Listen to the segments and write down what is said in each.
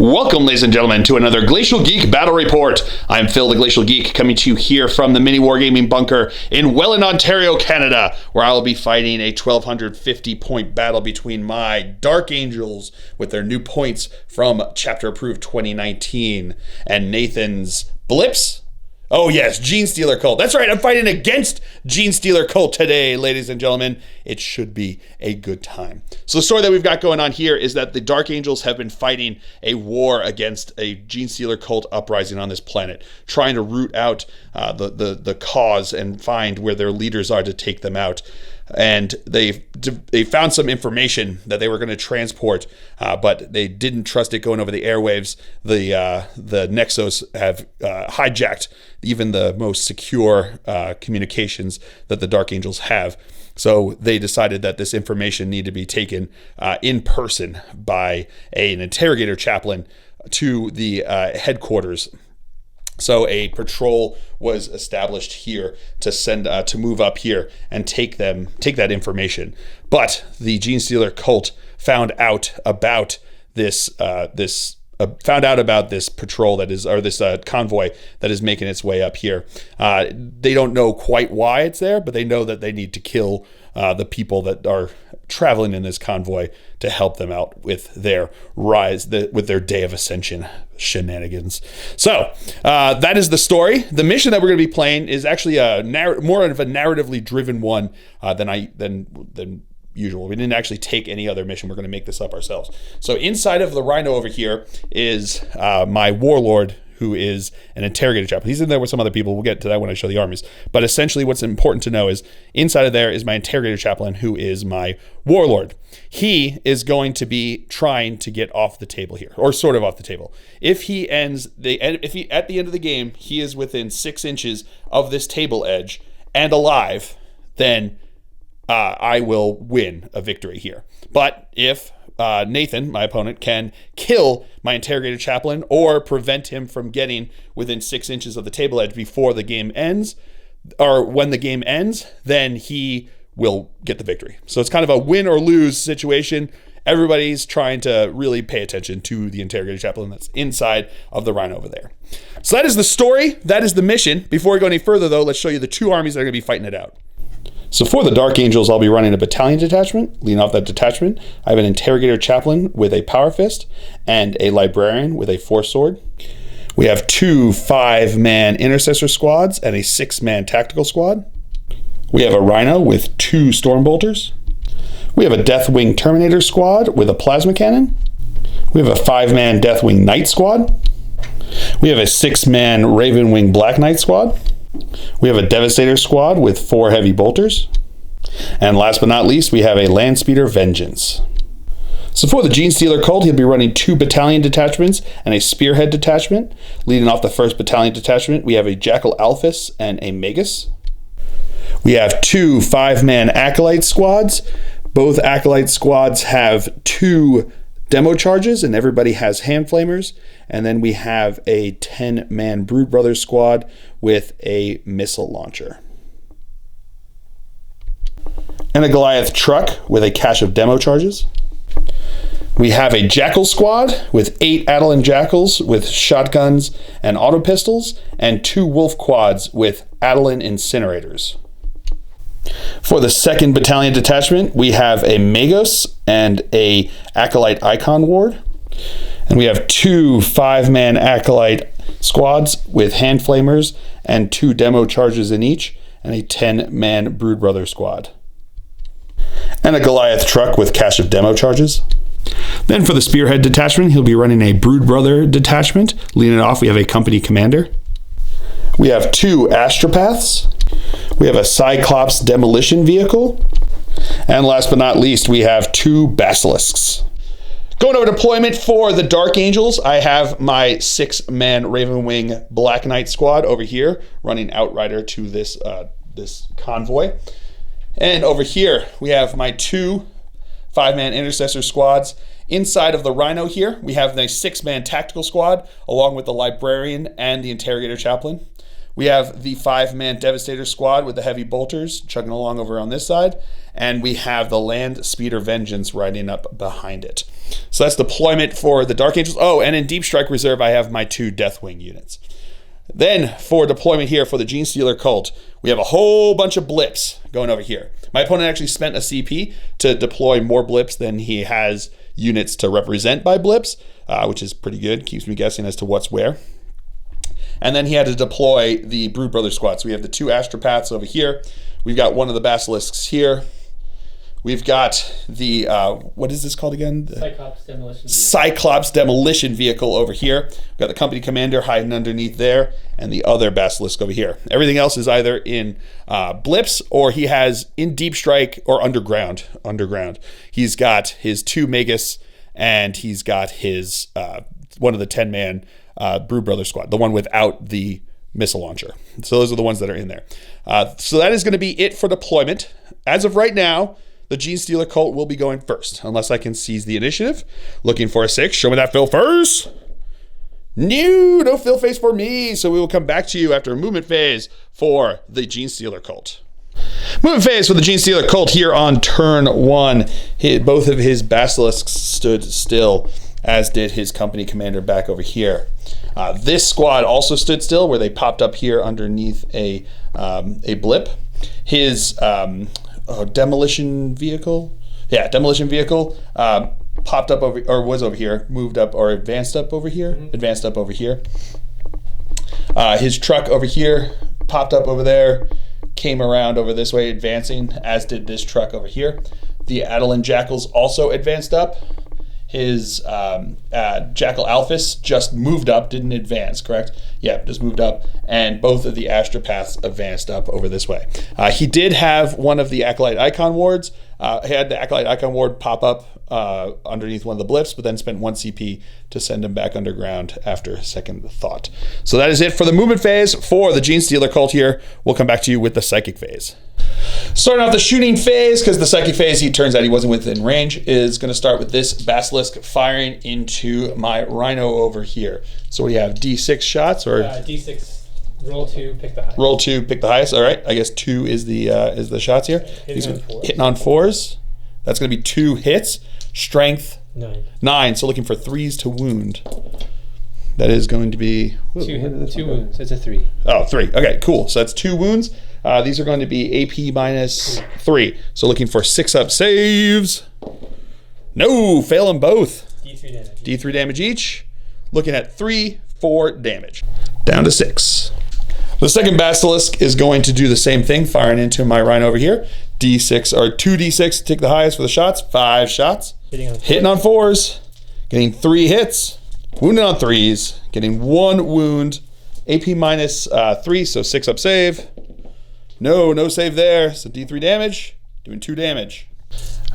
Welcome, ladies and gentlemen, to another Glacial Geek Battle Report. I'm Phil, the Glacial Geek, coming to you here from the Mini Wargaming Bunker in Welland, Ontario, Canada, where I will be fighting a 1,250-point battle between my Dark Angels with their new points from Chapter Approved 2019 and Nathan's Blips. Oh yes, Genestealer Cult. That's right, I'm fighting against Genestealer Cult today, ladies and gentlemen. It should be a good time. So the story that we've got going on here is that the Dark Angels have been fighting a war against a Genestealer Cult uprising on this planet, trying to root out the cause and find where their leaders are to take them out. And they found some information that they were going to transport, but they didn't trust it going over the airwaves. The Nexos have hijacked even the most secure communications that the Dark Angels have. So they decided that this information needed to be taken in person by an Interrogator-Chaplain to the headquarters. So a patrol was established here to send to move up here and take that information. But the Genestealer Cult found out about this patrol that is, or this convoy that is making its way up here. They don't know quite why it's there, but they know that they need to kill the people that are traveling in this convoy to help them out with their with their Day of Ascension shenanigans. So that is the story. The mission that we're going to be playing is actually more of a narratively driven one than usual. We didn't actually take any other mission. We're going to make this up ourselves. So inside of the Rhino over here is my warlord, who is an Interrogator-Chaplain. He's in there with some other people. We'll get to that when I show the armies. But essentially what's important to know is inside of there is my Interrogator-Chaplain, who is my warlord. He is going to be trying to get off the table here, or sort of off the table. If he at the end of the game, he is within 6 inches of this table edge and alive, then I will win a victory here. But if Nathan, my opponent, can kill my Interrogator-Chaplain or prevent him from getting within 6 inches of the table edge before the game ends, or when the game ends, then he will get the victory. So it's kind of a win or lose situation. Everybody's trying to really pay attention to the Interrogator-Chaplain that's inside of the Rhino over there. So that is the story. That is the mission. Before we go any further, though, let's show you the two armies that are going to be fighting it out. So for the Dark Angels, I'll be running a battalion detachment. Leading off that detachment, I have an Interrogator-Chaplain with a Power Fist and a Librarian with a Force Sword. We have 2 5-man Intercessor squads and a 6-man Tactical squad. We have a Rhino with 2 Stormbolters. We have a Deathwing Terminator squad with a Plasma Cannon. We have a 5-man Deathwing Knight squad. We have a 6-man Ravenwing Black Knight squad. We have a Devastator squad with 4 heavy bolters. And last but not least, we have a Landspeeder Vengeance. So for the Genestealer Cult, he'll be running 2 battalion detachments and a Spearhead detachment. Leading off the 1st battalion detachment, we have a Jackal Alphys and a Magus. We have 2 5-man Acolyte squads. Both Acolyte squads have 2 demo charges, and everybody has hand flamers. And then we have a 10-man Brood Brothers squad with a missile launcher. And a Goliath truck with a cache of demo charges. We have a Jackal squad with 8 Adelan Jackals with shotguns and auto pistols, and 2 Wolf quads with Adelan incinerators. For the 2nd battalion detachment, we have a Magus and a Acolyte Icon Ward. And we have 2 5-man Acolyte squads with hand flamers and 2 demo charges in each, and a 10-man Brood Brother squad. And a Goliath truck with cache of demo charges. Then for the Spearhead detachment, he'll be running a Brood Brother detachment. Leading it off, we have a company commander. We have 2 Astropaths. We have a Cyclops demolition vehicle. And last but not least, we have 2 Basilisks. Going over deployment for the Dark Angels, I have my 6-man Ravenwing Black Knight squad over here, running Outrider to this convoy. And over here, we have my 2 5-man Intercessor squads. Inside of the Rhino here, we have the 6-man Tactical squad, along with the Librarian and the Interrogator-Chaplain. We have the 5-man Devastator squad with the heavy bolters chugging along over on this side. And we have the Land Speeder Vengeance riding up behind it. So that's deployment for the Dark Angels. Oh, and in Deep Strike Reserve, I have my 2 Deathwing units. Then for deployment here for the Genestealer Cult, we have a whole bunch of blips going over here. My opponent actually spent a CP to deploy more blips than he has units to represent by blips, which is pretty good. Keeps me guessing as to what's where. And then he had to deploy the Brood Brother squad. So we have the 2 Astropaths over here. We've got one of the Basilisks here. We've got the, what is this called again? The Cyclops Demolition Vehicle over here. We've got the company commander hiding underneath there, and the other Basilisk over here. Everything else is either in blips, or he has in Deep Strike, or underground. He's got his 2 Magus, and he's got his, one of the 10-man Brood Brother squad, the one without the missile launcher. So those are the ones that are in there. So that is going to be it for deployment. As of right now, the Genestealer Cult will be going first, unless I can seize the initiative. Looking for a 6. Show me that fill first. No fill face for me. So we will come back to you after a movement phase for the Genestealer Cult. Movement phase for the Genestealer Cult here on turn 1. Both of his Basilisks stood still, as did his company commander back over here. This squad also stood still, where they popped up here underneath a blip. His demolition vehicle, popped up over, or was over here, moved up, or advanced up over here, advanced up over here. His truck over here popped up over there, came around over this way, advancing, as did this truck over here. The Adelan Jackals also advanced up. His Jackal Alphys just moved up, didn't advance, correct? Yeah, just moved up. And both of the Astropaths advanced up over this way. He did have one of the Acolyte Icon wards. He had the Acolyte Icon ward pop up underneath one of the blips, but then spent 1 CP to send him back underground after second thought. So that is it for the movement phase for the Genestealer Cult here. We'll come back to you with the Psychic phase. Starting off the shooting phase, because the Psychic phase, he turns out he wasn't within range, is going to start with this Basilisk firing into my Rhino over here. So we have D6 shots, or D6. Roll 2, pick the highest. Roll 2, pick the highest. All right, I guess 2 is the shots here. Hitting on 4s. That's going to be 2 hits. Strength 9. So looking for 3s to wound. That is going to be 2 wounds. It's a 3. Oh, 3. Okay, cool. So that's 2 wounds. These are going to be AP minus 3. So looking for 6-up saves. No, fail them both. D3 damage. D3 damage each. Looking at 3, 4 damage. Down to 6. The second Basilisk is going to do the same thing, firing into my Rhino over here. D6, or 2D6, take the highest for the shots. 5 shots. Hitting on 4s. Getting 3 hits. Wounded on 3s. Getting 1 wound. AP minus 3, so 6-up save. No save there. So D3 damage. Doing 2 damage.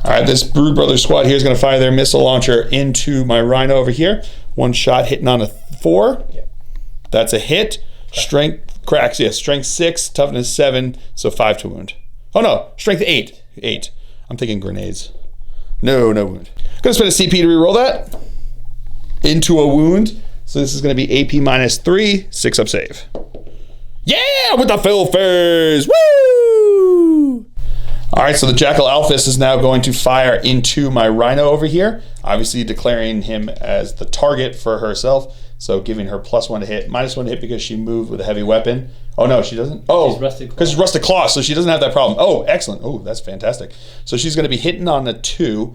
All right, this Brood Brother squad here is going to fire their missile launcher into my Rhino over here. 1 shot hitting on a 4. Yep. That's a hit. Strength cracks, yes. Strength 6, toughness 7, so 5 to wound. Oh no, strength 8. 8. I'm thinking grenades. No wound. Gonna spend a CP to reroll that. Into a wound. So this is gonna be AP minus 3, 6-up save. Yeah, with the fill phase. Woo! All right, so the Jackal Alphys is now going to fire into my Rhino over here, obviously declaring him as the target for herself. So giving her +1 to hit, -1 to hit because she moved with a heavy weapon. Oh no, she doesn't. Oh, because she's rusted claw, so she doesn't have that problem. Oh, excellent. Oh, that's fantastic. So she's going to be hitting on a 2.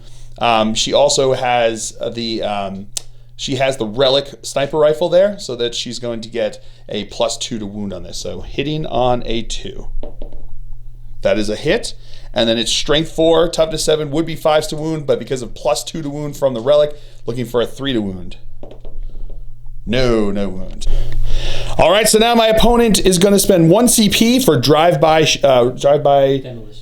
She also has the relic sniper rifle there, so that she's going to get a +2 to wound on this. So hitting on a 2. That is a hit. And then it's strength 4, toughness 7, would be 5s to wound, but because of +2 to wound from the relic, looking for a 3 to wound. No wound. All right, so now my opponent is going to spend 1 CP for drive-by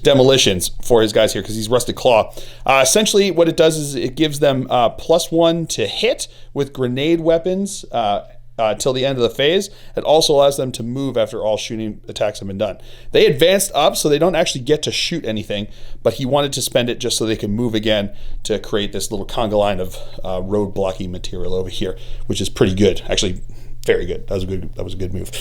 demolitions for his guys here, because he's rusted claw. Essentially, what it does is it gives them +1 to hit with grenade weapons till the end of the phase. It also allows them to move after all shooting attacks have been done. They advanced up, so they don't actually get to shoot anything, but he wanted to spend it just so they can move again to create this little conga line of road blocking material over here, which is pretty good. Actually, Very good. That was a good move.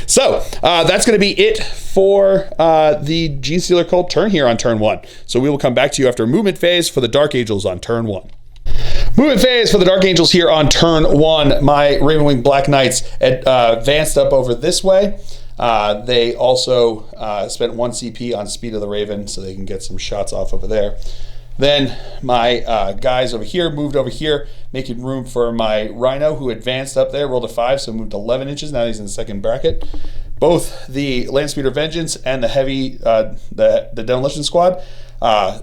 So that's going to be it for the Genestealer Cult turn here on turn 1. So we will come back to you after movement phase for the Dark Angels on turn 1. Movement phase for the Dark Angels here on turn 1. My Ravenwing Black Knights advanced up over this way. They also spent 1 CP on Speed of the Raven, so they can get some shots off over there. Then my guys over here moved over here, making room for my Rhino, who advanced up there, rolled a 5, so moved 11 inches. Now he's in the second bracket. Both the Landspeeder Vengeance and the heavy, the Demolition Squad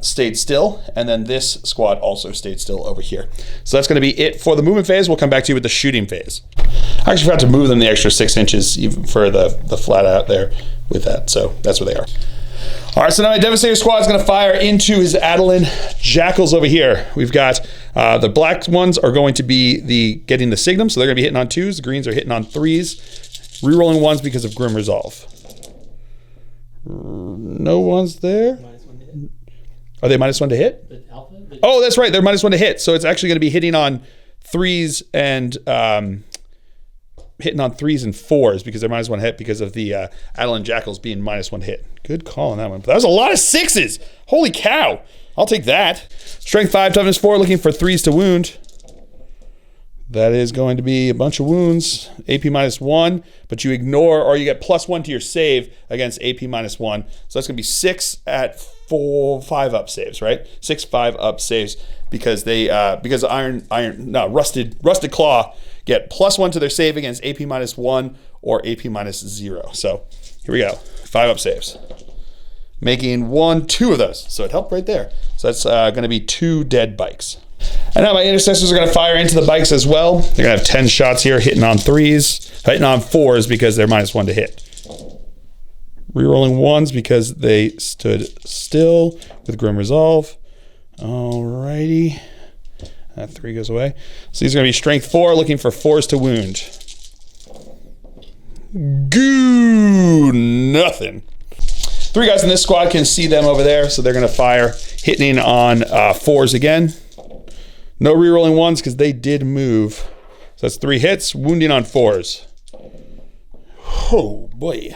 stayed still, and then this squad also stayed still over here. So that's going to be it for the movement phase. We'll come back to you with the shooting phase. I actually forgot to move them the extra 6 inches even for the flat out there with that, so that's where they are. All right, so now my Devastator squad is going to fire into his Adelan Jackals over here. We've got the black ones are going to be getting the Signum, so they're going to be hitting on 2s. The greens are hitting on 3s. Rerolling 1s because of Grim Resolve. No ones there. -1 to hit. Are they -1 to hit? The alpha? Oh, that's right. They're -1 to hit. So it's actually going to be hitting on 3s and hitting on 3s and 4s because they're -1 hit because of the Adelan Jackals being -1 hit. Good call on that one. But that was a lot of 6s. Holy cow. I'll take that. Strength 5, toughness 4, looking for 3s to wound. That is going to be a bunch of wounds. AP -1, but you ignore or you get +1 to your save against AP -1. So that's going to be 6 at 5 up saves, right? 6 5 up saves because they because Rusted Claw get +1 to their save against AP -1 or AP -0. So here we go. 5 up saves. Making 2 of those. So it helped right there. So that's going to be 2 dead bikes. And now my intercessors are going to fire into the bikes as well. They're going to have 10 shots here, hitting on 3s, hitting on 4s because they're -1 to hit. Rerolling 1s because they stood still with Grim Resolve. Alrighty. That 3 goes away. So these are going to be strength 4, looking for 4s to wound. Goo! Nothing. 3 guys in this squad can see them over there, so they're going to fire, hitting on 4s again. No rerolling 1s because they did move. So that's 3 hits, wounding on 4s. Oh boy.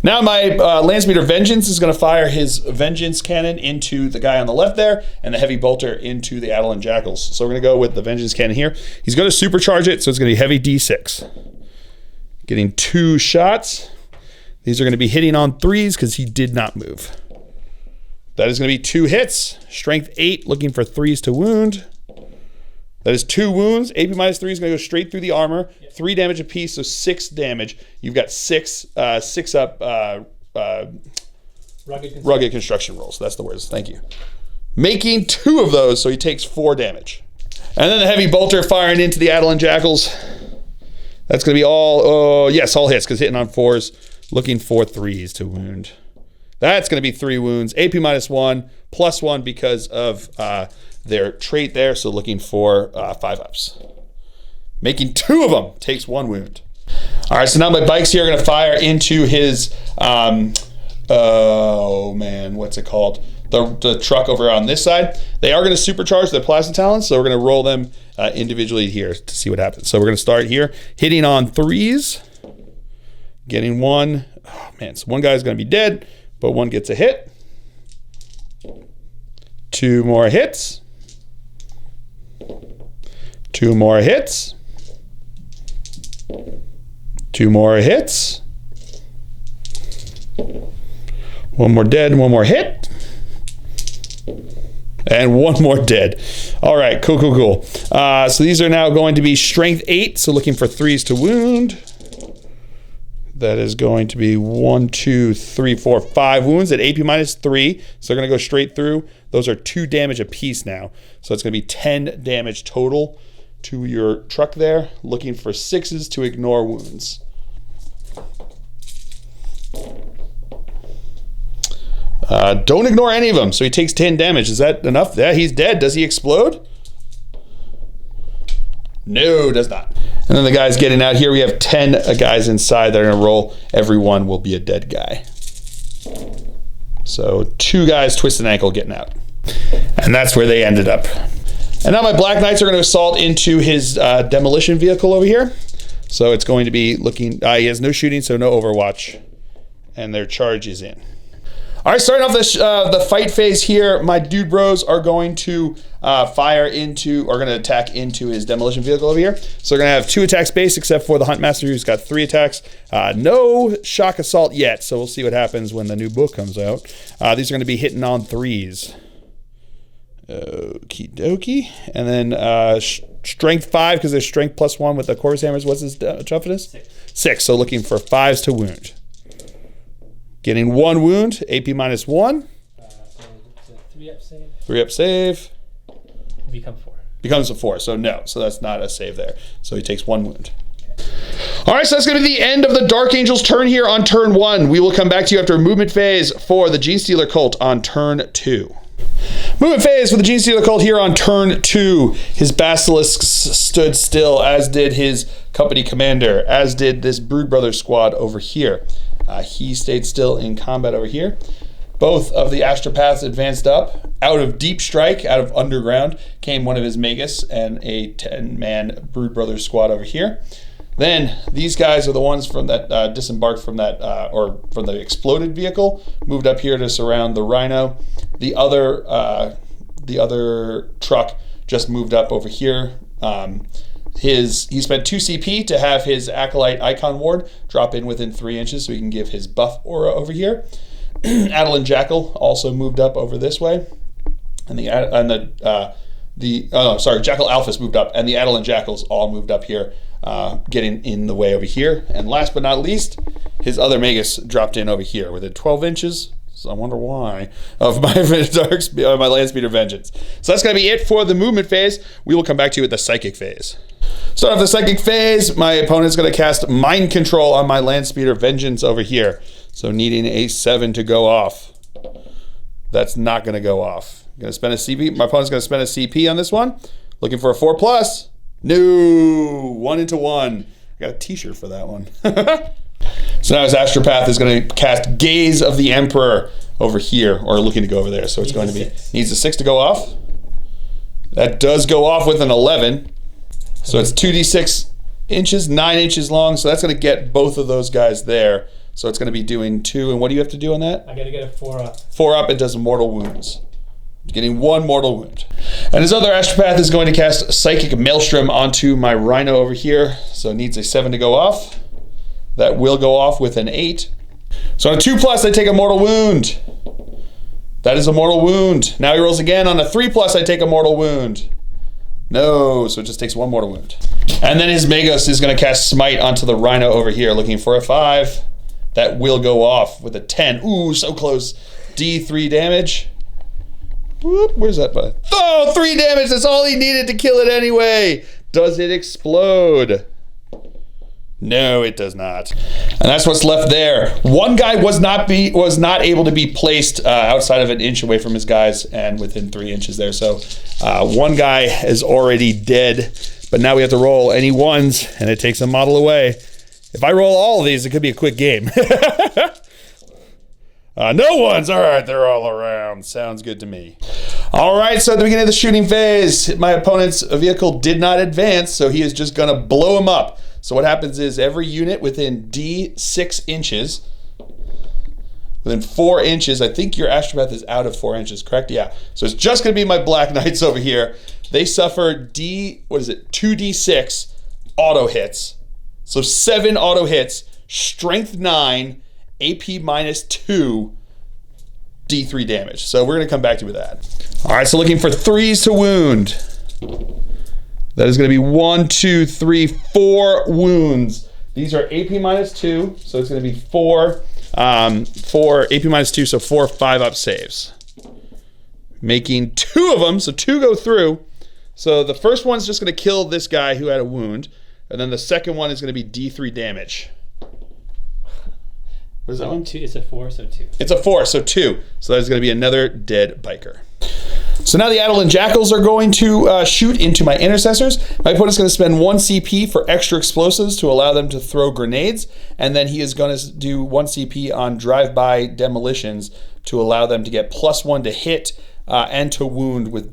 Now my Landspeeder Vengeance is going to fire his Vengeance Cannon into the guy on the left there, and the Heavy Bolter into the Adelan Jackals. So we're going to go with the Vengeance Cannon here. He's going to supercharge it, so it's going to be heavy D6. Getting 2 shots. These are going to be hitting on 3s because he did not move. That is going to be 2 hits. Strength 8, looking for 3s to wound. That is 2 wounds. AP -3 is going to go straight through the armor. 3 damage apiece, so 6 damage. You've got 6 up rugged construction rolls. That's the words. Thank you. Making 2 of those, so he takes 4 damage. And then the Heavy Bolter firing into the Adelan Jackals. That's going to be all hits because hitting on 4s, looking for 3s to wound. That's going to be 3 wounds. AP -1, +1 because of their trait there. So looking for 5 ups. Making 2 of them. Takes 1 wound. All right, so now my bikes here are going to fire into his, what's it called? The truck over on this side. They are going to supercharge their Plasma Talons, so we're going to roll them individually here to see what happens. So we're going to start here, hitting on 3s. Getting 1. Oh, man, so 1 guy's going to be dead. But 1 gets a hit. 2 more hits. 2 more hits. 2 more hits. 1 more dead and 1 more hit. And 1 more dead. All right, cool. So these are now going to be strength 8, so looking for 3s to wound. That is going to be 1, 2, 3, 4, 5 wounds at AP -3. So they're going to go straight through. Those are 2 damage apiece now. So it's going to be 10 damage total to your truck there. Looking for 6s to ignore wounds. Don't ignore any of them. So he takes 10 damage. Is that enough? Yeah, he's dead. Does he explode? No, does not. And then the guys getting out here, we have 10 guys inside that are going to roll. Every one will be a dead guy. So 2 guys twisted ankle getting out. And that's where they ended up. And now my Black Knights are going to assault into his demolition vehicle over here. So it's going to be looking, he has no shooting, so no overwatch. And their charge is in. All right, starting off the fight phase here, my dude bros are going to attack into his demolition vehicle over here. So they're going to have 2 attacks base, except for the Huntmaster, who's got 3 attacks. No shock assault yet, so we'll see what happens when the new book comes out. These are going to be hitting on 3s. Okie dokie. And then strength 5, because there's strength +1 with the Corvus Hammers. What's his toughness? 6. So looking for 5s to wound. Getting 1 wound, AP -1. So it's a 3-up save. 3-up save. Become 4. Becomes a 4, so no. So that's not a save there. So he takes 1 wound. All right, so that's going to be the end of the Dark Angel's turn here on turn 1. We will come back to you after a movement phase for the Genestealer Cult on turn 2. Movement phase for the Genestealer Cult here on turn 2. His basilisks stood still, as did his company commander, as did this Brood Brothers squad over here. He stayed still in combat over here. Both of the Astropaths advanced up. Out of Deep Strike, out of Underground, came one of his Magus and a 10-man Brood Brothers squad over here. Then these guys are the ones from that disembarked from that or from the exploded vehicle, moved up here to surround the Rhino. The other truck just moved up over here. He spent 2 CP to have his Acolyte Icon Ward drop in within 3 inches, so he can give his buff aura over here. Adolin Jackal also moved up over this way, and Jackal Alphas moved up, and the Adolin Jackals all moved up here, getting in the way over here. And last but not least, his other Magus dropped in over here within 12 inches. So I wonder why, of my Land Speeder Vengeance. So that's going to be it for the movement phase. We will come back to you at the psychic phase. Start off the psychic phase, my opponent's going to cast Mind Control on my Land Speeder Vengeance over here. So needing a 7 to go off. That's not going to go off. I'm going to spend a CP. My opponent's going to spend a CP on this one. Looking for a 4+. No, 1 into 1. I got a t-shirt for that one. So now his Astropath is going to cast Gaze of the Emperor over here, or looking to go over there. So it's going to be, needs a 6 to go off. That does go off with an 11. So it's 2d6 inches, 9 inches long. So that's going to get both of those guys there. So it's going to be doing 2. And what do you have to do on that? I got to get a 4 up. 4 up, it does mortal wounds. Getting 1 mortal wound. And his other Astropath is going to cast Psychic Maelstrom onto my Rhino over here. So it needs a 7 to go off. That will go off with an 8. So on a 2+, I take a mortal wound. That is a mortal wound. Now he rolls again. On a 3+, I take a mortal wound. No, so it just takes 1 mortal wound. And then his Magus is going to cast Smite onto the Rhino over here, looking for a 5. That will go off with a 10. Ooh, so close. D3 damage. Whoop, where's that button? Oh, 3 damage. That's all he needed to kill it anyway. Does it explode? No, it does not. And that's what's left there. One guy was not able to be placed outside of an inch away from his guys and within 3 inches there. So one guy is already dead. But now we have to roll any ones, and it takes a model away. If I roll all of these, it could be a quick game. No ones. All right, they're all around. Sounds good to me. All right, so at the beginning of the shooting phase, my opponent's vehicle did not advance, so he is just going to blow him up. So what happens is every unit within D6 inches, within 4 inches, I think your Astropath is out of 4 inches, correct? Yeah. So it's just going to be my Black Knights over here. They suffer 2d6 auto hits. So 7 auto hits, strength 9, AP -2, D3 damage. So we're going to come back to you with that. All right, so looking for 3s to wound. That is going to be 1, 2, 3, 4 wounds. These are AP -2, so it's going to be 4 AP -2, so 4 5-up saves. Making 2 of them, so 2 go through. So the first one's just going to kill this guy who had a wound, and then the second one is going to be D3 damage. What is that one? 2. It's a 4, so 2. It's a 4, so 2. So there's going to be another dead biker. So now the Adolin Jackals are going to shoot into my intercessors. My opponent's going to spend 1 CP for extra explosives to allow them to throw grenades, and then he is going to do 1 CP on drive-by demolitions to allow them to get +1 to hit and to wound with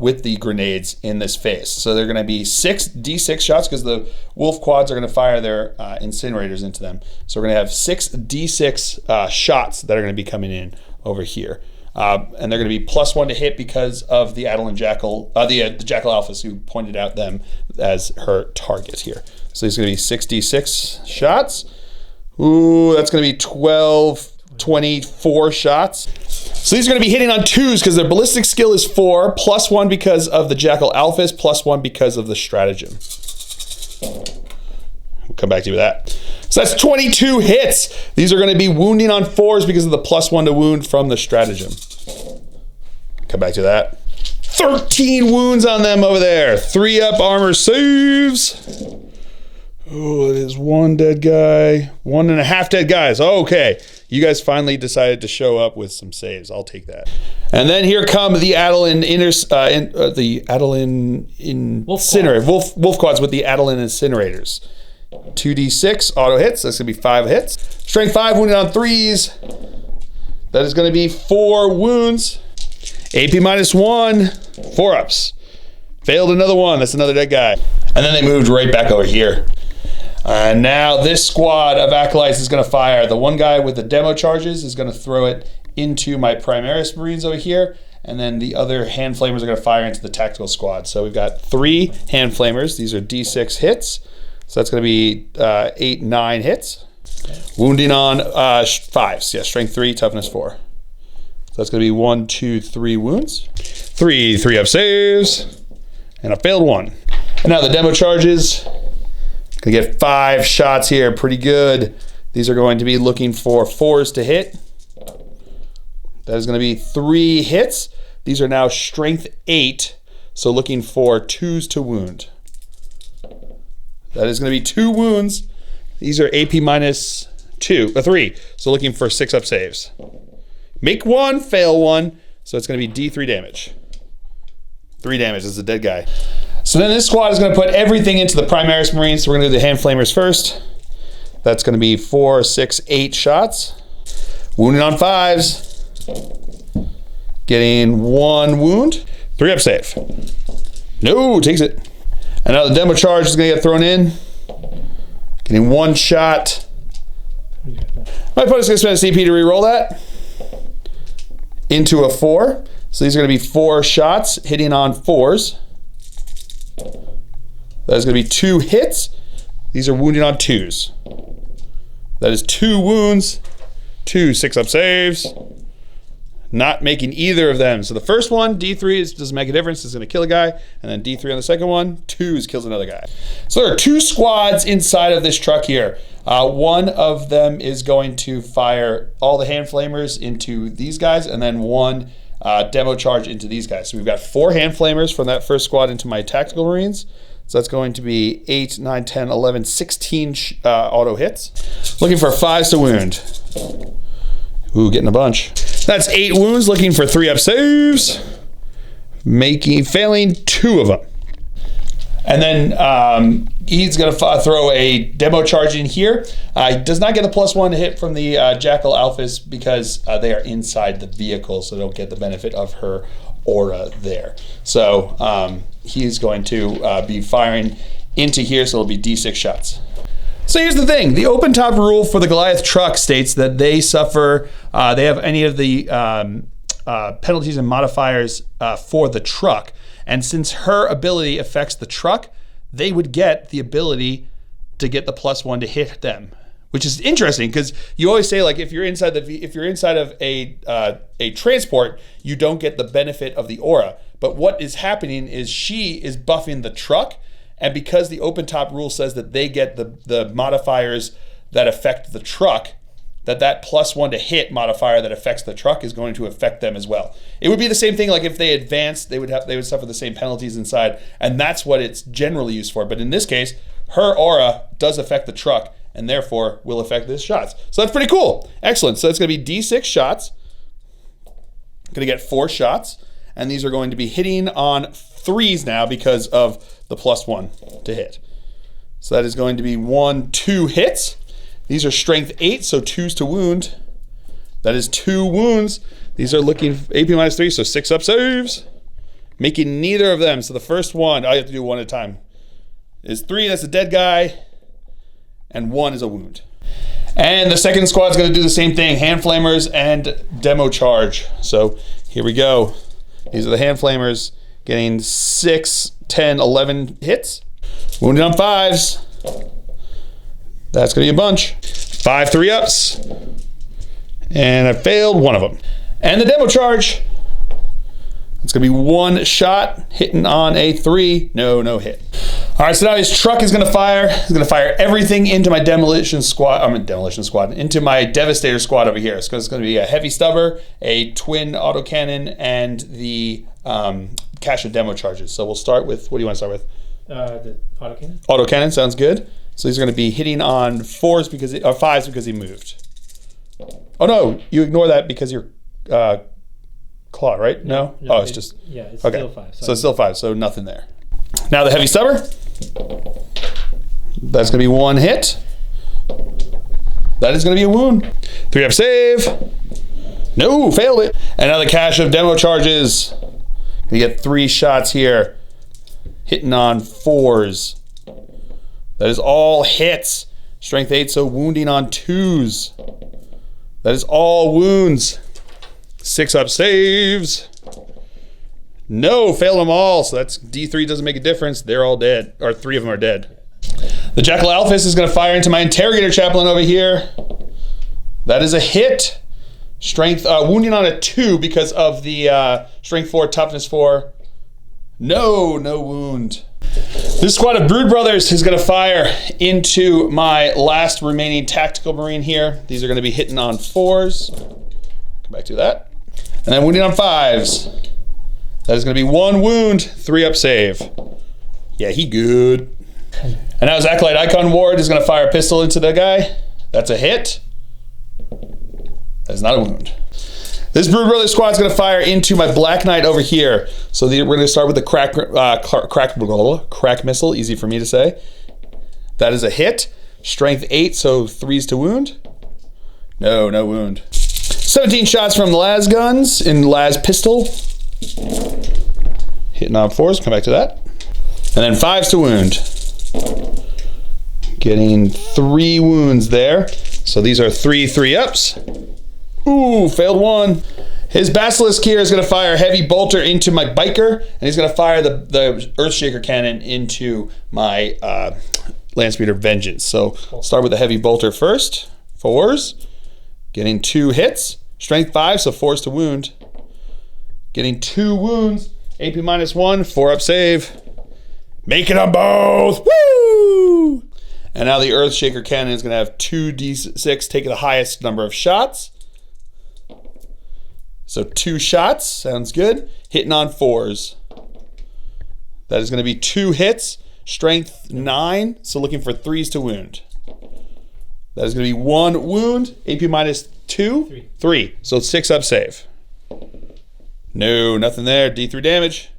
with the grenades in this phase. So they're going to be 6 D6 shots because the wolf quads are going to fire their incinerators into them. So we're going to have 6 D6 shots that are going to be coming in over here. And they're going to be +1 to hit because of the Adeline Jackal, the Jackal Alphas who pointed out them as her target here. So these are going to be 6 D6 shots. Ooh, that's going to be 12, 24 shots. So these are going to be hitting on 2s because their ballistic skill is 4, +1 because of the Jackal Alphas, +1 because of the stratagem. We'll come back to you with that. So that's 22 hits. These are going to be wounding on 4s because of the +1 to wound from the stratagem. Come back to that. 13 wounds on them over there. 3 up armor saves. Oh, it is 1 dead guy. 1.5 dead guys. Okay. You guys finally decided to show up with some saves. I'll take that. And then here come the Adeline wolf quads with the Adeline incinerators. 2d6 auto hits. That's gonna be 5 hits. Strength 5 wounded on 3s. That is gonna be 4 wounds. AP -1. 4 ups. Failed another one. That's another dead guy. And then they moved right back over here. And now this squad of acolytes is going to fire. The one guy with the demo charges is going to throw it into my Primaris Marines over here. And then the other hand flamers are going to fire into the tactical squad. So we've got 3 hand flamers. These are D6 hits. So that's going to be 8, 9 hits. Wounding on 5s. Yeah, strength 3, toughness 4. So that's going to be 1, 2, 3 wounds. 3 up saves. And a failed 1. And now the demo charges. Gonna get 5 shots here, pretty good. These are going to be looking for 4s to hit. That is gonna be 3 hits. These are now strength 8, so looking for 2s to wound. That is gonna be 2 wounds. These are AP -3, so looking for 6 up saves. Make 1, fail 1, so it's gonna be D3 damage. 3 damage, this is a dead guy. So then this squad is going to put everything into the Primaris Marines. So we're going to do the hand flamers first. That's going to be 4, 6, 8 shots. Wounding on 5s. Getting 1 wound. 3 up save. No, takes it. And now the demo charge is going to get thrown in. Getting 1 shot. My opponent's going to spend a CP to re-roll that. Into a 4. So these are going to be 4 shots hitting on 4s. That is going to be 2 hits. These are wounding on 2s. That is 2 wounds, 2 6 up saves. Not making either of them. So the first one, D3, doesn't make a difference. It's going to kill a guy. And then D3 on the second one, 2s kills another guy. So there are 2 squads inside of this truck here. One of them is going to fire all the hand flamers into these guys, and then 1 demo charge into these guys. So we've got 4 hand flamers from that first squad into my tactical Marines. So that's going to be 8, 9, 10, 11, 16 auto hits. Looking for 5s to wound. Ooh, getting a bunch. That's 8 wounds, looking for 3 up saves. Failing 2 of them. And then he's going to throw a demo charge in here. He does not get the +1 to hit from the Jackal Alphas because they are inside the vehicle, so they don't get the benefit of her aura there. So he's going to be firing into here, so it'll be D6 shots. So here's the thing. The open top rule for the Goliath truck states that they suffer, they have any of the penalties and modifiers for the truck. And since her ability affects the truck, they would get the ability to get the +1 to hit them, which is interesting because you always say, like, if you're inside of a transport, you don't get the benefit of the aura. But what is happening is she is buffing the truck, and because the open top rule says that they get the modifiers that affect the truck, that +1 to hit modifier that affects the truck is going to affect them as well. It would be the same thing, like if they advanced, they would suffer the same penalties inside, and that's what it's generally used for. But in this case, her aura does affect the truck, and therefore will affect this shots. So that's pretty cool. Excellent. So it's going to be D6 shots. I'm going to get 4 shots, and these are going to be hitting on 3s now because of the +1 to hit. So that is going to be 1, 2 hits. These are strength 8, so 2s to wound. That is 2 wounds. These are looking AP -3, so 6 up saves. making neither of them. So the first one, I have to do one at a time, is 3. That's a dead guy. And 1 is a wound. And the second squad's going to do the same thing. Hand flamers and demo charge. So here we go. These are the hand flamers getting 6, 10, 11 hits. Wounded on 5s. That's going to be a bunch. 5 3-ups. And I failed one of them. And the demo charge. It's going to be 1 shot, hitting on a 3. No hit. All right, so now his truck is going to fire. He's going to fire everything into my demolition squad, into my devastator squad over here. So it's going to be a heavy stubber, a twin autocannon, and the cache of demo charges. So we'll start with, what do you want to start with? The autocannon. Autocannon, sounds good. So he's going to be hitting on 5s because he moved. Oh no, you ignore that because you're claw, right? No? Oh, it's just... Yeah, it's okay. still 5. So it's still 5, so nothing there. Now the heavy stubber. That's going to be 1 hit. That is going to be a wound. 3-up save. No, failed it. And now the cache of demo charges. Going to get 3 shots here. Hitting on 4s. That is all hits. Strength 8, so wounding on 2s. That is all wounds. 6-up saves. No, failed them all. So that's D3 doesn't make a difference. They're all dead, or 3 of them are dead. The Jackal Alphys is going to fire into my Interrogator-Chaplain over here. That is a hit. Strength, wounding on a 2 because of the strength 4, toughness 4. No wound. This squad of Brood Brothers is going to fire into my last remaining tactical marine here. These are going to be hitting on 4s. Come back to that. And then wounding on 5s. That is going to be 1 wound, 3-up save. Yeah, he good. And now his Acolyte Icon Ward is going to fire a pistol into the guy. That's a hit. That is not a wound. This Brood Brothers squad is going to fire into my Black Knight over here. So we're going to start with the crack missile, easy for me to say. That is a hit. Strength 8, so 3s to wound. No wound. 17 shots from the las guns in las pistol. Hitting on 4s, come back to that. And then 5s to wound. Getting 3 wounds there. So these are 3 3-ups. Ooh, failed 1. His Basilisk here is going to fire heavy bolter into my biker, and he's going to fire the Earthshaker cannon into my Landspeeder Vengeance. So start with the heavy bolter first. 4s. Getting 2 hits. Strength 5, so 4s to wound. Getting 2 wounds. AP -1, 4-up save. Making them both. Woo! And now the Earthshaker cannon is going to have 2d6, take the highest number of shots. So 2 shots, sounds good. Hitting on 4s. That is going to be 2 hits. Strength 9, so looking for 3s to wound. That is going to be 1 wound. AP -2? 3. So 6-up save. No, nothing there. D3 damage.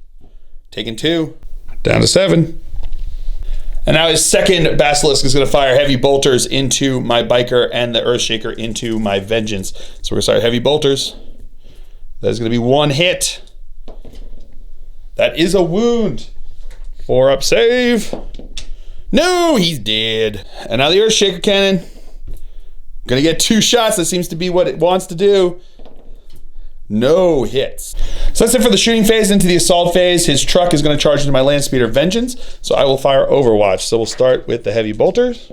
Taking 2. Down to 7. And now his second Basilisk is going to fire heavy bolters into my biker and the Earthshaker into my Vengeance. So we're going to start heavy bolters. That is going to be 1 hit. That is a wound. 4-up save. No, he's dead. And now the Earthshaker cannon. Going to get 2 shots. That seems to be what it wants to do. No hits. So that's it for the shooting phase. Into the assault phase, his truck is going to charge into my Landspeeder Vengeance. So I will fire Overwatch. So we'll start with the heavy bolters.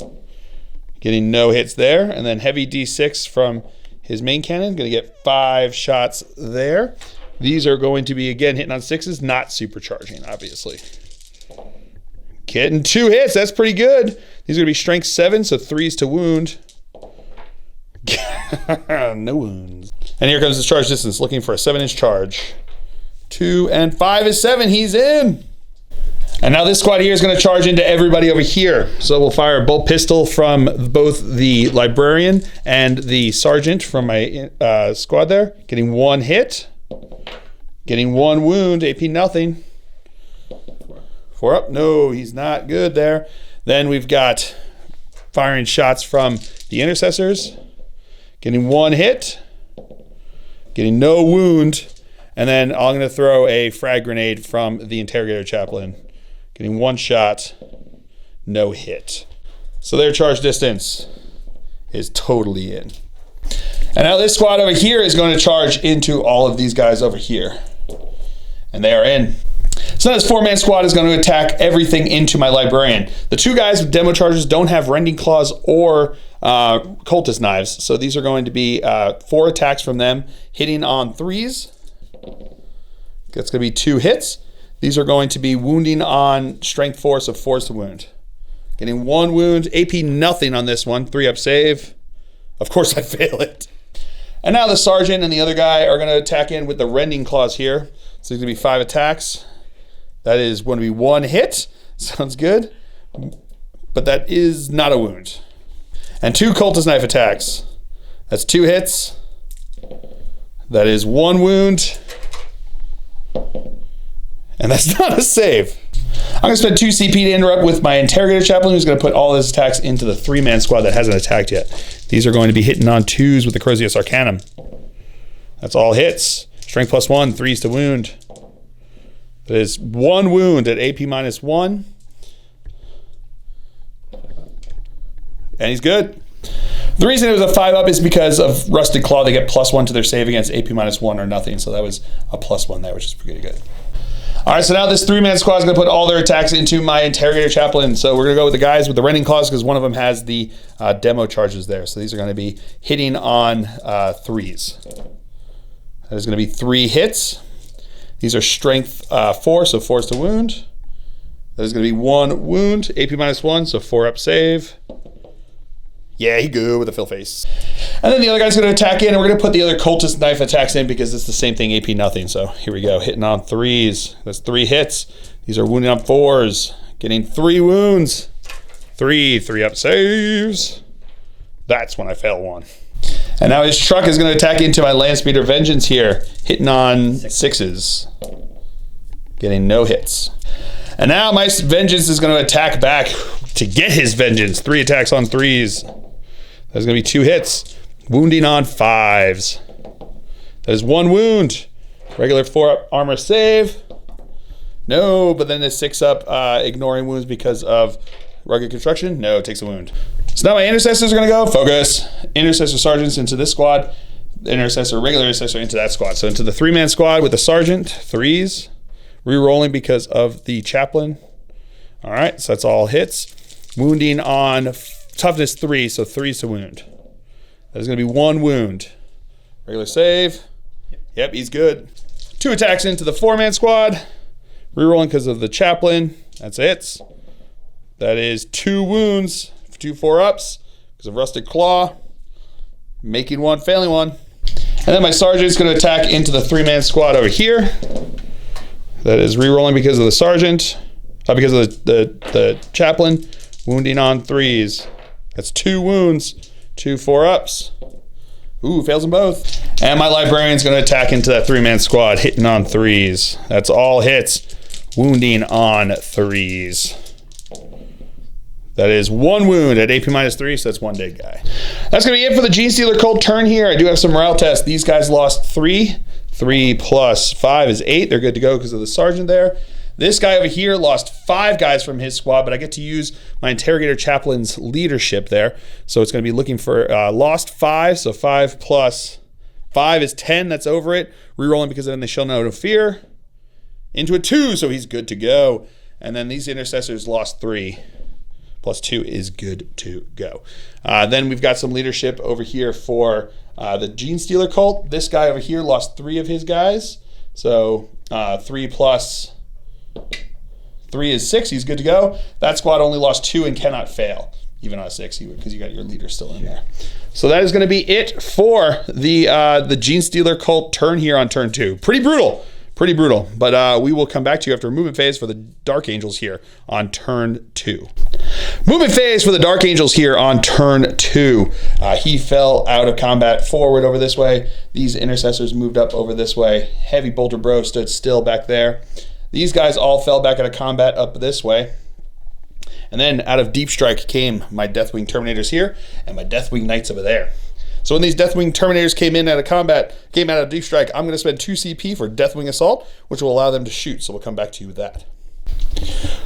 Getting no hits there. And then heavy D6 from his main cannon. Going to get 5 shots there. These are going to be, again, hitting on 6s, not supercharging, obviously. Getting 2 hits. That's pretty good. These are going to be strength 7, so 3s to wound. No wounds. And here comes his charge distance, looking for a 7-inch charge. 2 and 5 is 7. He's in. And now this squad here is going to charge into everybody over here. So we'll fire a bolt pistol from both the Librarian and the Sergeant from my squad there. Getting 1 hit. Getting 1 wound. AP nothing. 4 up. No, he's not good there. Then we've got firing shots from the Intercessors. Getting 1 hit. Getting no wound. And then I'm going to throw a frag grenade from the Interrogator-Chaplain. Getting 1 shot, no hit. So their charge distance is totally in. And now this squad over here is going to charge into all of these guys over here. And they are in. So now this 4-man squad is going to attack everything into my librarian. The 2 guys with demo charges don't have rending claws or cultist knives. So these are going to be 4 attacks from them, hitting on 3s. That's going to be 2 hits. These are going to be wounding on strength 4, so 4's to wound. Getting 1 wound, AP nothing on this one, 3 up save. Of course I fail it. And now the sergeant and the other guy are going to attack in with the rending claws here. So there's going to be 5 attacks. That is going to be 1 hit. Sounds good. But that is not a wound. And 2 cultist knife attacks. That's 2 hits. That is 1 wound. And that's not a save. I'm going to spend 2 CP to interrupt with my Interrogator-Chaplain, who's going to put all his attacks into the 3-man squad that hasn't attacked yet. These are going to be hitting on 2s with the Crozius Arcanum. That's all hits. Strength +1, 3's to wound. That is 1 wound at AP -1. And he's good. The reason it was a 5 up is because of Rusted Claw. They get +1 to their save against AP -1 or nothing. So that was a +1 there, which is pretty good. All right, so now this 3-man squad is going to put all their attacks into my Interrogator-Chaplain. So we're going to go with the guys with the rending claws because one of them has the demo charges there. So these are going to be hitting on 3s. That is going to be 3 hits. These are strength 4, so 4's to wound. That is going to be 1 wound, AP -1, so 4 up save. Yeah, he good with a fill face. And then the other guy's going to attack in, and we're going to put the other cultist knife attacks in because it's the same thing, AP nothing. So here we go, hitting on 3s. That's 3 hits. These are wounding on 4s, getting 3 wounds. 3 up saves. That's when I fail 1. And now his truck is going to attack into my Landspeeder Vengeance here, hitting on 6s, getting no hits. And now my Vengeance is going to attack back to get his vengeance. 3 attacks on 3s. That's going to be 2 hits. Wounding on 5s. That is 1 wound. Regular 4 up armor save. No, but then the 6 up ignoring wounds because of rugged construction. No, it takes a wound. So now my intercessors are going to go. Focus. Intercessor sergeants into this squad. Intercessor, regular intercessor into that squad. So into the 3-man squad with the sergeant. 3s. Rerolling because of the chaplain. All right, so that's all hits. Wounding on toughness 3, so 3's to wound. That is going to be 1 wound. Regular save. Yep, he's good. 2 attacks into the 4-man squad. Rerolling because of the chaplain. That's it. That is 2 wounds. 2 4-ups because of Rusted Claw. Making 1, failing 1. And then my sergeant is going to attack into the 3-man squad over here. That is rerolling because of the sergeant. Because of the chaplain. Wounding on 3s. That's 2 wounds. 2 4-ups. Ooh, fails them both. And my librarian's going to attack into that 3-man squad, hitting on 3s. That's all hits. Wounding on 3s. That is 1 wound at AP -3, so that's 1 dead guy. That's going to be it for the Genestealer Cult turn here. I do have some morale tests. These guys lost 3. 3 plus 5 is 8. They're good to go because of the sergeant there. This guy over here lost 5 guys from his squad, but I get to use my Interrogator-Chaplain's leadership there. So it's going to be looking for lost 5. So 5 plus 5 is 10. That's over it. Rerolling because then they shall know no fear. Into a 2, so he's good to go. And then these intercessors lost 3. Plus 2 is good to go. Then we've got some leadership over here for the Genestealer Cult. This guy over here lost 3 of his guys. So 3 plus 3 is 6. He's good to go. That squad only lost 2 and cannot fail. Even on a 6, because you got your leader still in there. So that is going to be it for the Genestealer Cult turn here on turn 2. Pretty brutal. Pretty brutal. But we will come back to you after a movement phase for the Dark Angels here on turn 2. Movement phase for the Dark Angels here on turn 2. He fell out of combat forward over this way. These intercessors moved up over this way. Heavy Bolter Bro stood still back there. These guys all fell back out of combat up this way. And then out of Deep Strike came my Deathwing Terminators here and my Deathwing Knights over there. So when these Deathwing Terminators came out of Deep Strike, I'm going to spend 2 CP for Deathwing Assault, which will allow them to shoot. So we'll come back to you with that.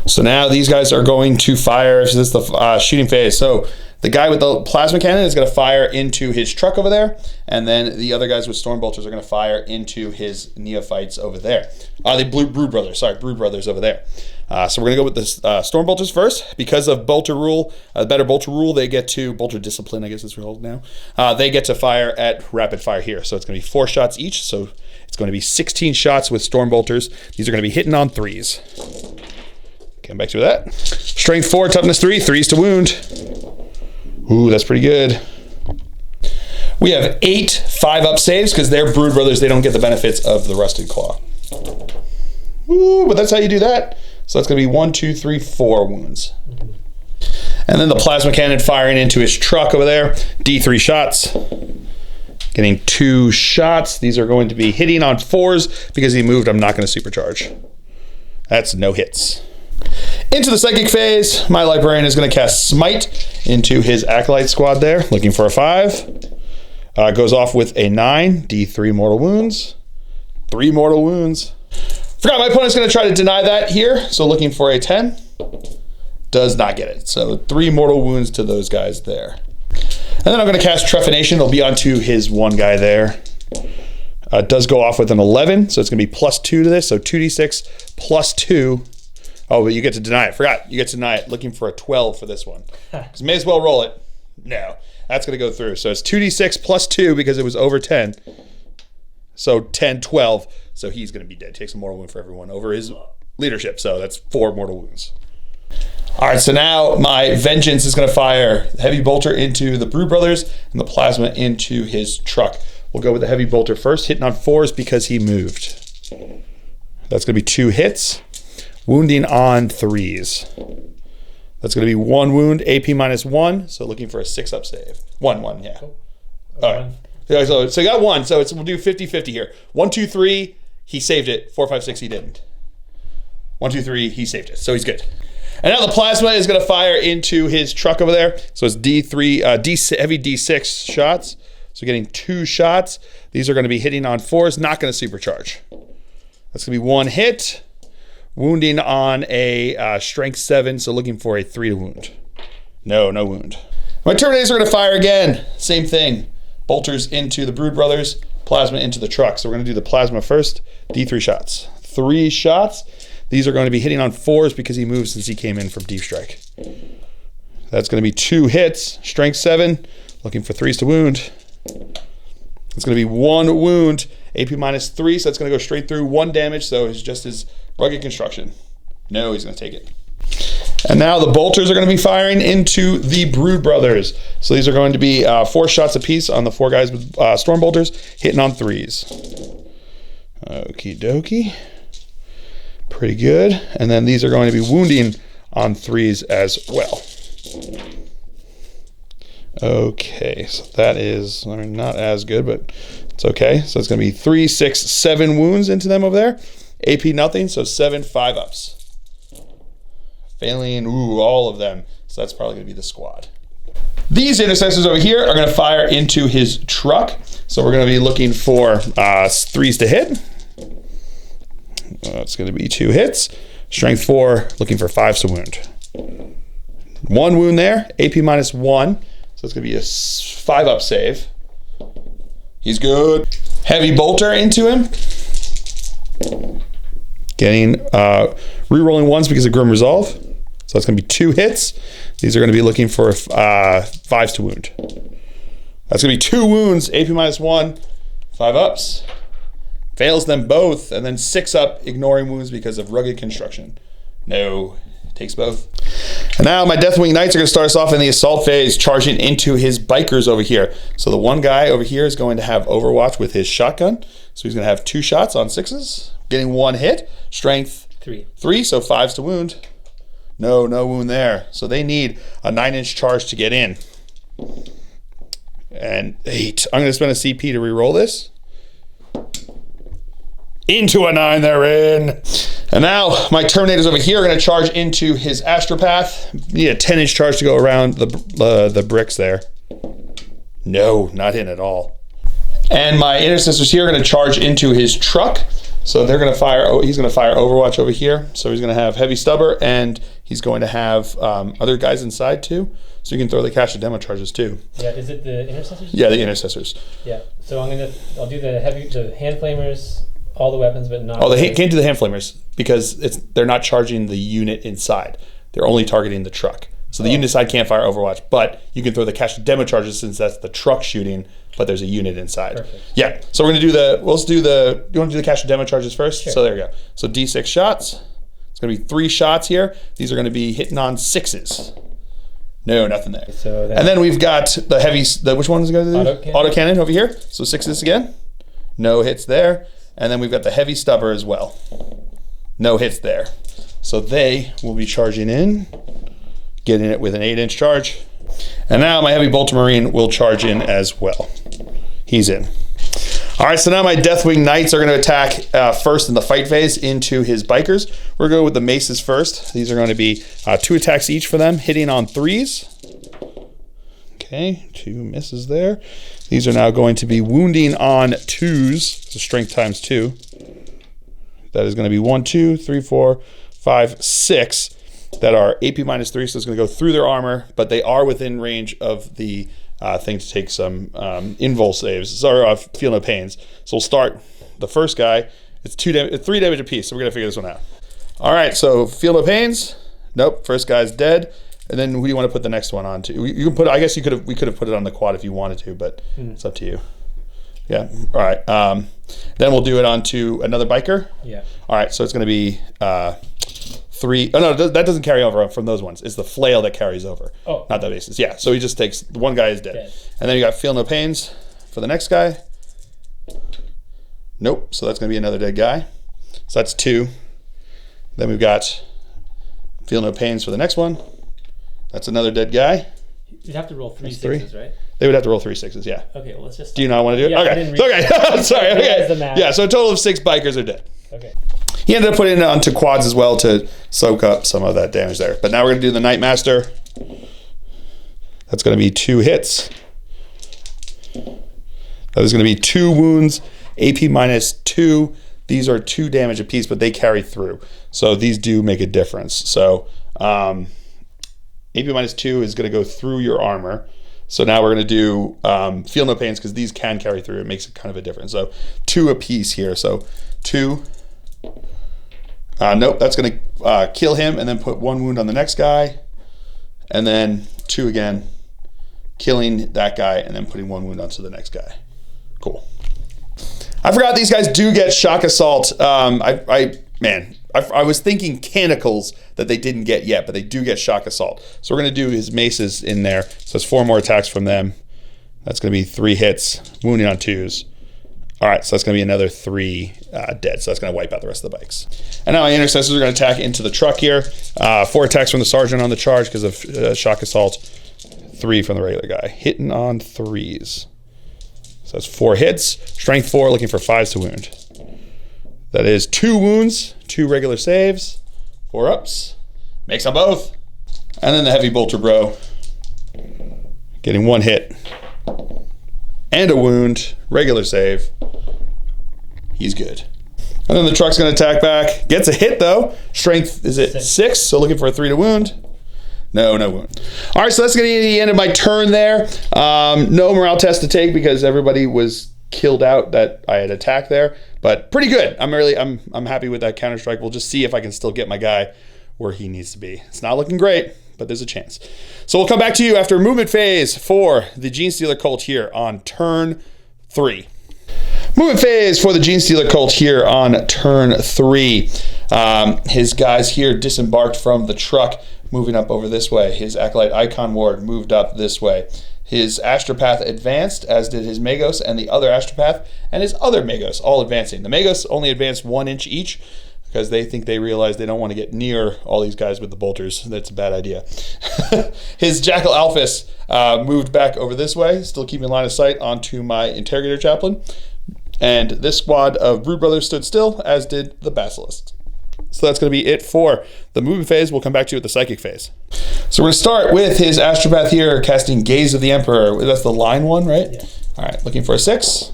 So now these guys are going to fire. This is the shooting phase. So the guy with the plasma cannon is going to fire into his truck over there, and then the other guys with storm bolters are going to fire into his neophytes over there. The Brood Brothers over there. So we're going to go with the storm bolters first. Because of bolter rule, better bolter rule, they get to bolter discipline, I guess it's called now. They get to fire at rapid fire here. So it's going to be 4 shots each. So it's going to be 16 shots with storm bolters. These are going to be hitting on 3s. Come back to that. Strength 4, toughness 3, 3s to wound. Ooh, that's pretty good. We have 8 5-up saves because they're Brood Brothers. They don't get the benefits of the Rusted Claw. Ooh, but that's how you do that. So that's going to be 1, 2, 3, 4 wounds. And then the plasma cannon firing into his truck over there. D3 shots. Getting 2 shots. These are going to be hitting on 4s because he moved. I'm not going to supercharge. That's no hits. Into the psychic phase, my librarian is going to cast Smite into his acolyte squad there, looking for a 5. Goes off with a 9, D3 mortal wounds, 3 mortal wounds. Forgot my opponent's going to try to deny that here, so looking for a 10. Does not get it, so 3 mortal wounds to those guys there. And then I'm going to cast Trephination. It'll be onto his one guy there. Does go off with an 11, so it's going to be +2 to this, so 2d6 +2. Oh, but you get to deny it. Forgot. You get to deny it. Looking for a 12 for this one. Because may as well roll it. No. That's going to go through. So it's 2d6 +2 because it was over 10. So 10, 12. So he's going to be dead. Takes a mortal wound for everyone over his leadership. So that's 4 mortal wounds. All right, so now my Vengeance is going to fire Heavy Bolter into the Brood Brothers and the Plasma into his truck. We'll go with the Heavy Bolter first, hitting on 4s because he moved. That's going to be 2 hits. Wounding on 3s. That's going to be 1 wound, AP -1. So looking for a 6-up save. 1, yeah. Cool. All right. So you got 1. So we'll do 50-50 here. 1, 2, 3. He saved it. 4, 5, 6. He didn't. 1, 2, 3. He saved it. So he's good. And now the plasma is going to fire into his truck over there. So it's D3, heavy D6 shots. So getting 2 shots. These are going to be hitting on 4s. Not going to supercharge. That's going to be 1 hit. Wounding on a strength 7, so looking for a 3 to wound. No wound. My Terminators are going to fire again. Same thing. Bolters into the Brood Brothers, plasma into the truck. So we're going to do the plasma first. D3 shots. 3 shots. These are going to be hitting on 4s because he moved since he came in from Deep Strike. That's going to be 2 hits. Strength 7, looking for 3s to wound. It's going to be 1 wound. AP -3, so that's going to go straight through. 1 damage, so it's just his rugged construction. No, he's going to take it. And now the bolters are going to be firing into the Brood Brothers. So these are going to be 4 shots apiece on the 4 guys with storm bolters, hitting on 3s. Okie dokie. Pretty good. And then these are going to be wounding on 3s as well. Okay, so that is not as good, but it's okay. So it's going to be 3, 6, 7 wounds into them over there. AP nothing, so 7 5-ups. Failing, all of them. So that's probably going to be the squad. These intercessors over here are going to fire into his truck. So we're going to be looking for 3s to hit. It's going to be 2 hits. Strength 4, looking for 5s to wound. 1 wound there, AP -1. So it's going to be a 5-up save. He's good. Heavy Bolter into him. Getting re-rolling 1s because of Grim Resolve. So that's going to be 2 hits. These are going to be looking for 5s to wound. That's going to be 2 wounds, AP -1, 5-ups. Fails them both, and then 6-up, ignoring wounds because of rugged construction. No, takes both. And now my Deathwing Knights are going to start us off in the assault phase, charging into his bikers over here. So the one guy over here is going to have Overwatch with his shotgun. So he's going to have 2 shots on 6s, getting 1 hit. Strength 3, so 5s to wound. No wound there. So they need a 9-inch charge to get in. And 8. I'm going to spend a CP to re-roll this. Into a 9, they're in. And now my Terminators over here are going to charge into his Astropath. Need a 10-inch charge to go around the bricks there. No, not hitting at all. And my intercessors here are going to charge into his truck. So they're going to fire, he's going to fire Overwatch over here. So he's going to have Heavy Stubber, and he's going to have other guys inside too. So you can throw the cash of demo charges too. Yeah, is it the intercessors? Yeah, the intercessors. Yeah, so I'll do the hand flamers, all the weapons, but not. Oh, they can't do the hand flamers because they're not charging the unit inside. They're only targeting the truck. So the unit inside can't fire Overwatch, but you can throw the cash of demo charges since that's the truck shooting, but there's a unit inside. Perfect. Yeah, so we're gonna do you want to do the cash of demo charges first? Sure. So there we go. So D6 shots. It's gonna be 3 shots here. These are gonna be hitting on 6s. No, nothing there. So and then we've got the heavy, which one is going to do? Autocannon Autocannon over here. So 6s again. No hits there. And then we've got the Heavy Stubber as well. No hits there. So they will be charging in, getting it with an 8-inch charge. And now my Heavy Bolter Marine will charge in as well. He's in. All right, so now my Deathwing Knights are going to attack first in the fight phase into his bikers. We're going to go with the maces first. These are going to be 2 attacks each for them, hitting on 3s. Okay, 2 misses there. These are now going to be wounding on 2s. So strength times 2. That is going to be 1, 2, 3, 4, 5, 6 that are AP minus 3. So it's going to go through their armor, but they are within range of the thing to take some invul saves. Sorry, feel no pains. So we'll start the first guy. It's 3 damage apiece, so we're going to figure this one out. All right, so feel no pains. Nope, first guy's dead. And then who do you want to put the next one on to? You can put. I guess we could have put it on the quad if you wanted to, but it's up to you. Yeah. All right. Then we'll do it onto another biker. Yeah. All right. So it's going to be 3. Oh no, that doesn't carry over from those ones. It's the flail that carries over. Oh. Not that basis. Yeah. So he just takes one guy is dead, and then you got feel no pains for the next guy. Nope. So that's going to be another dead guy. So that's 2. Then we've got feel no pains for the next one. That's another dead guy. You'd have to roll 3 6s, right? They would have to roll 3 6s, yeah. Okay, well, let's just... Do you not want to do it? Yeah, okay. Okay. Sorry. Okay. Yeah, so a total of 6 bikers are dead. Okay. He ended up putting it onto quads as well to soak up some of that damage there. But now we're going to do the Nightmaster. That's going to be 2 hits. That is going to be 2 wounds, AP minus 2. These are 2 damage apiece, but they carry through. So these do make a difference. So AP minus 2 is going to go through your armor. So now we're going to do feel no pains because these can carry through. It makes it kind of a difference. So 2 apiece here. So 2. Nope, that's going to kill him and then put 1 wound on the next guy. And then 2 again, killing that guy and then putting 1 wound onto the next guy. Cool. I forgot these guys do get shock assault. I was thinking canticles that they didn't get yet, but they do get shock assault. So we're going to do his maces in there. So it's 4 more attacks from them. That's going to be 3 hits, wounding on 2s. All right, so that's going to be another 3 dead. So that's going to wipe out the rest of the bikes. And now my intercessors are going to attack into the truck here. 4 attacks from the sergeant on the charge because of shock assault. 3 from the regular guy. Hitting on 3s. So that's 4 hits. Strength 4, looking for 5s to wound. That is 2 wounds, 2 regular saves, 4 ups. Makes them both. And then the Heavy Bolter Bro. Getting 1 hit. And a wound, regular save. He's good. And then the truck's going to attack back. Gets a hit though. Strength, is it 6? So looking for a 3 to wound. No wound. All right, so that's going to be the end of my turn there. No morale test to take because everybody was killed out that I had attacked there, but pretty good. I'm happy with that counter strike. We'll just see if I can still get my guy where he needs to be. It's not looking great, but there's a chance. So we'll come back to you after movement phase for the Genestealer Cult here on turn 3. Movement phase for the Genestealer Cult here on turn 3. His guys here disembarked from the truck, moving up over this way. His Acolyte Icon Ward moved up this way. His Astropath advanced, as did his Magos and the other Astropath, and his other Magos, all advancing. The Magos only advanced 1 inch each, because they realize they don't want to get near all these guys with the bolters. That's a bad idea. His Jackal Alphys moved back over this way, still keeping line of sight onto my Interrogator-Chaplain. And this squad of Brood Brothers stood still, as did the Basilisks. So that's going to be it for the movement phase. We'll come back to you with the psychic phase. So we're going to start with his astropath here, casting Gaze of the Emperor. That's the line one, right? Yeah. All right, looking for a 6.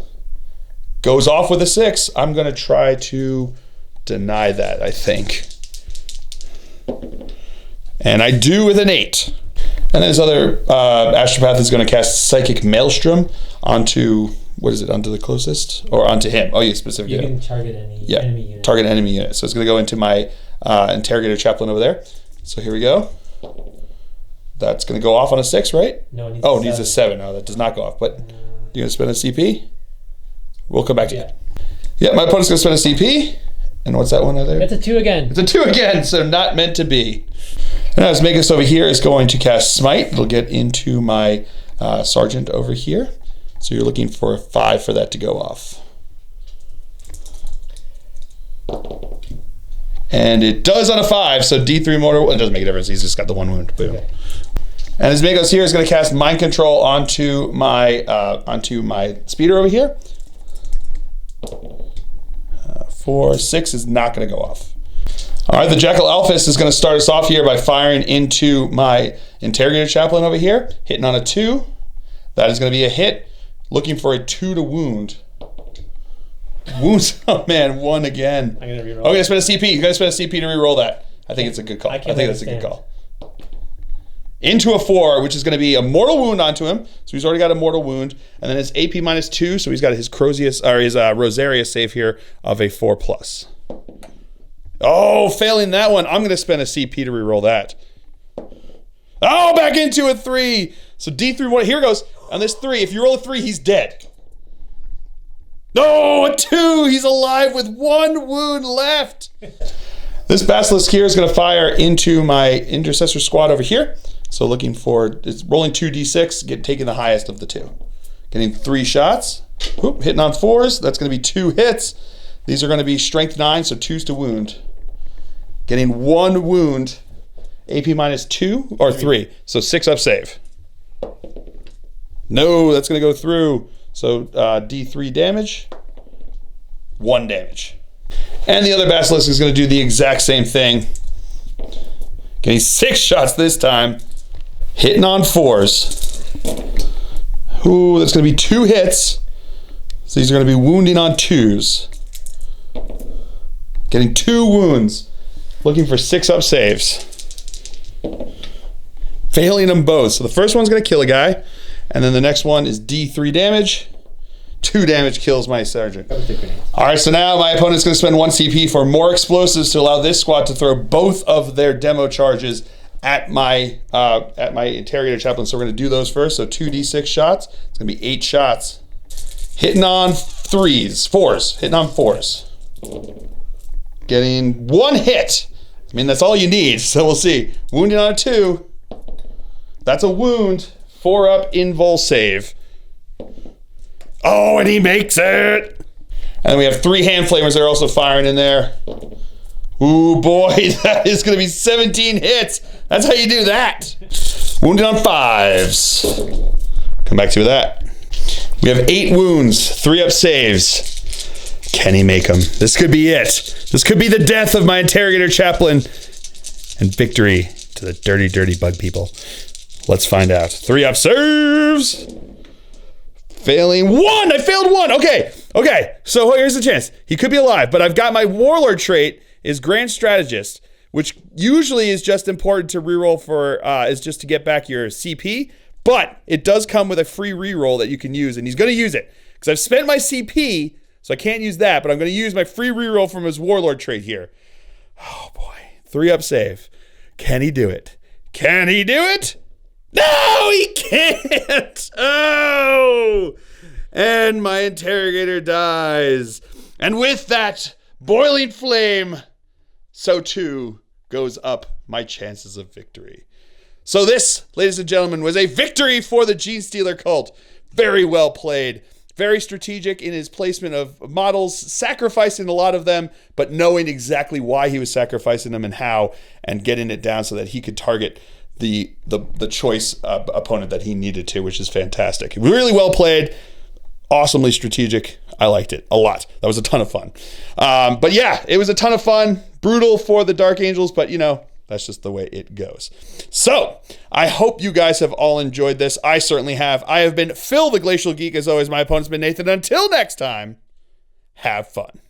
Goes off with a 6. I'm going to try to deny that, I think. And I do with an 8. And then his other astropath is going to cast Psychic Maelstrom onto, what is it, onto the closest? Or onto him. Oh, yeah, specifically. You can target any enemy unit. Target enemy unit. So it's going to go into my Interrogator-Chaplain over there. So here we go. That's going to go off on a 6, right? No, it needs it needs a 7. No, that does not go off. But you're going to spend a CP? We'll come back to that. Yeah, my opponent's going to spend a CP. And what's that one over there? It's a 2 again. It's a 2 again, so not meant to be. And as Magus over here is going to cast Smite. It'll get into my Sergeant over here. So you're looking for a 5 for that to go off. And it does on a 5, so D3 mortar. It doesn't make a difference. He's just got the 1 wound. Boom. Okay. And as Magus here is going to cast Mind Control onto my speeder over here. 4, 6 is not going to go off. All right, the Jackal Alphys is going to start us off here by firing into my Interrogator-Chaplain over here, hitting on a 2. That is going to be a hit. Looking for a 2 to wound. Wounds, oh man, 1 again. I'm going to reroll. Okay, spend a CP. You're going to spend a CP to reroll that. I think it's a good call. I think that's a good call. Into a 4, which is going to be a mortal wound onto him. So he's already got a mortal wound. And then his AP -2, so he's got his Rosaria save here of a 4+. Oh, failing that one. I'm going to spend a CP to reroll that. Oh, back into a 3. So D3, here goes. On this 3, if you roll a 3, he's dead. No, a 2. He's alive with 1 wound left. This Basilisk here is going to fire into my Intercessor squad over here. So looking for, it's rolling 2d6, taking the highest of the 2. Getting 3 shots. Whoop, hitting on 4s. That's going to be 2 hits. These are going to be strength 9, so 2s to wound. Getting 1 wound. AP -2 or 3. So 6 up save. No, that's going to go through. So D3 damage. 1 damage. And the other Basilisk is going to do the exact same thing. Getting 6 shots this time. Hitting on 4s. Ooh, that's going to be 2 hits. So these are going to be wounding on 2s. Getting 2 wounds. Looking for 6 up saves. Failing them both. So the first one's going to kill a guy. And then the next one is D3 damage. 2 damage kills my Sergeant. All right, so now my opponent's going to spend 1 CP for more explosives to allow this squad to throw both of their demo charges at my Interrogator-Chaplain. So we're going to do those first. So 2d6 shots. It's going to be 8 shots. Hitting on 4s. Hitting on 4s. Getting 1 hit. I mean, that's all you need. So we'll see. Wounding on a 2. That's a wound. 4 up invul save. Oh, and he makes it. And we have 3 hand flamers that are also firing in there. Ooh, boy, that is going to be 17 hits. That's how you do that. Wounded on 5s. Come back to you with that. We have 8 wounds, 3 up saves. Can he make them? This could be it. This could be the death of my Interrogator-Chaplain and victory to the dirty, dirty bug people. Let's find out. 3 up saves. Failing 1. I failed 1. Okay. So here's the chance. He could be alive, but I've got my Warlord trait is Grand Strategist, which usually is just important to reroll for, is just to get back your CP, but it does come with a free reroll that you can use, and he's going to use it because I've spent my CP, so I can't use that, but I'm going to use my free reroll from his Warlord trait here. Oh boy. 3 up save. Can he do it? Can he do it? No, he can't. Oh, and my Interrogator dies. And with that boiling flame, so too goes up my chances of victory. So this, ladies and gentlemen, was a victory for the Genestealer Cult. Very well played. Very strategic in his placement of models, sacrificing a lot of them, but knowing exactly why he was sacrificing them and how, and getting it down so that he could target the choice opponent that he needed to, which is fantastic. Really well played. awesomely strategic. I liked it a lot. That was a ton of fun. But yeah, it was a ton of fun. Brutal for the Dark Angels, but that's just the way it goes. So I hope you guys have all enjoyed this. I certainly have. I have been Phil the Glacial Geek. As always, my opponent's been Nathan. Until next time, have fun.